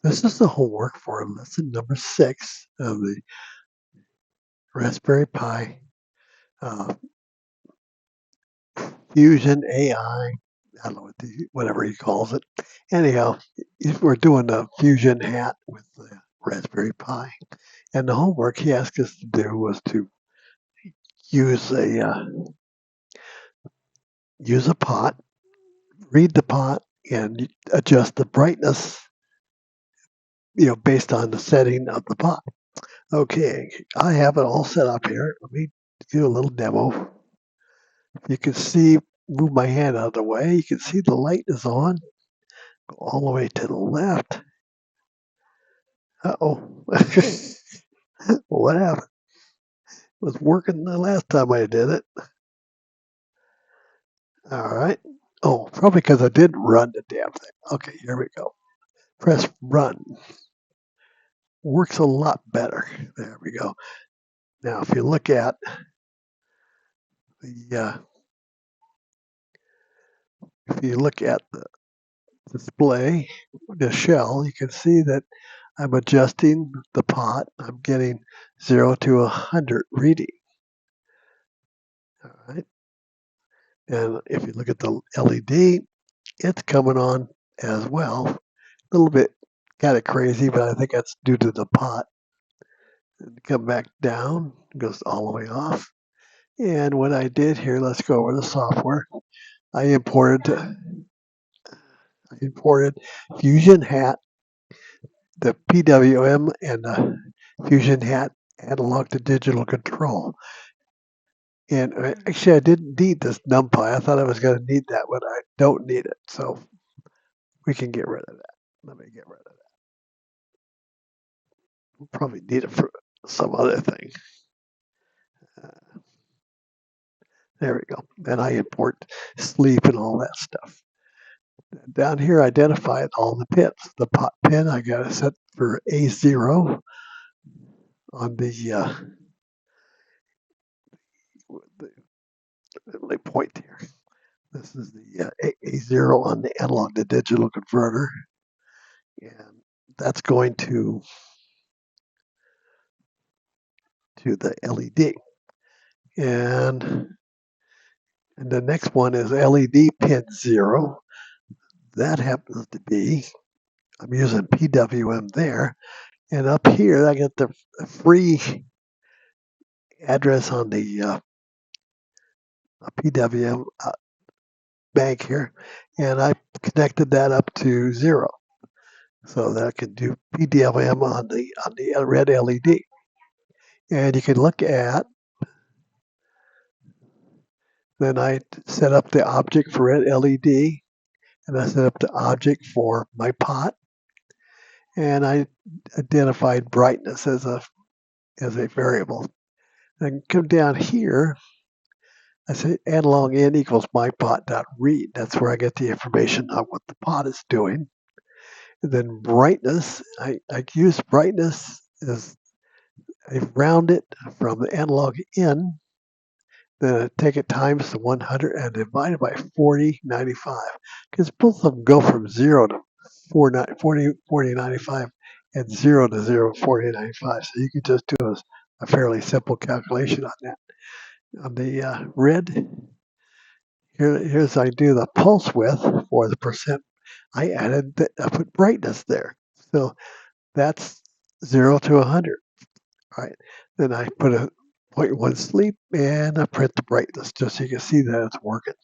This is the homework for lesson number 6 of the Raspberry Pi uh, Fusion AI. I don't know whatever he calls it. Anyhow, we're doing a Fusion hat with the Raspberry Pi, and the homework he asked us to do was to use a pot, read the pot, and adjust the brightness, based on the setting of the pot. Okay, I have it all set up here. Let me do a little demo. You can see, move my hand out of the way. You can see the light is on. Go all the way to the left. Uh-oh. What happened? It was working the last time I did it. All right. Oh, probably because I didn't run the damn thing. Okay, here we go. Press run. Works a lot better. There we go. Now, if you look at the display, the shell, you can see that I'm adjusting the pot. I'm getting 0 to 100 reading. All right. And if you look at the LED, it's coming on as well. A little bit kind of crazy, but I think that's due to the pot. And come back down, goes all the way off. And what I did here, let's go over the software. I imported Fusion Hat, the PWM, and the Fusion Hat analog to digital control. And actually, I didn't need this NumPy. I thought I was going to need that, but I don't need it. So we can get rid of that. Let me get rid of that. We'll probably need it for some other thing. There we go. Then I import sleep and all that stuff. Down here, identify all the pins. The pot pin, I got it set for A0 on the let me point here. This is the A0 on the analog to digital converter. And that's going to the LED. And the next one is LED pin 0. That happens to be, I'm using PWM there. And up here, I get the free address on the PWM bank here. And I connected that up to 0. So that I can do PWM on the red LED. And you can look at, then I set up the object for red LED, and I set up the object for my pot, and I identified brightness as a variable. And come down here, I say analog in equals mypot.read. That's where I get the information on what the pot is doing. And then brightness, I use brightness as I round it from the analog in, then I take it times the 100 and divide it by 4095, because both of them go from 0 to 4095 and 0 to 4095. So you can just do a fairly simple calculation on that. On the red, here's I do the pulse width for the percent. I put brightness there. So that's 0 to 100. All right. Then I put a 0.1 sleep and I print the brightness just so you can see that it's working.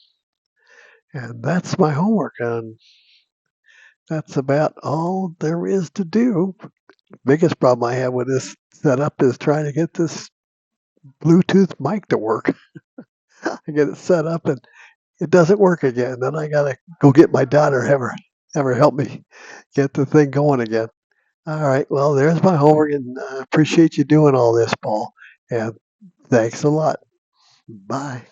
And that's my homework. And that's about all there is to do. Biggest problem I have with this setup is trying to get this Bluetooth mic to work. I get it set up and it doesn't work again. Then I gotta go get my daughter, have her help me get the thing going again. All right. Well, there's my homework, and I appreciate you doing all this, Paul. And thanks a lot. Bye.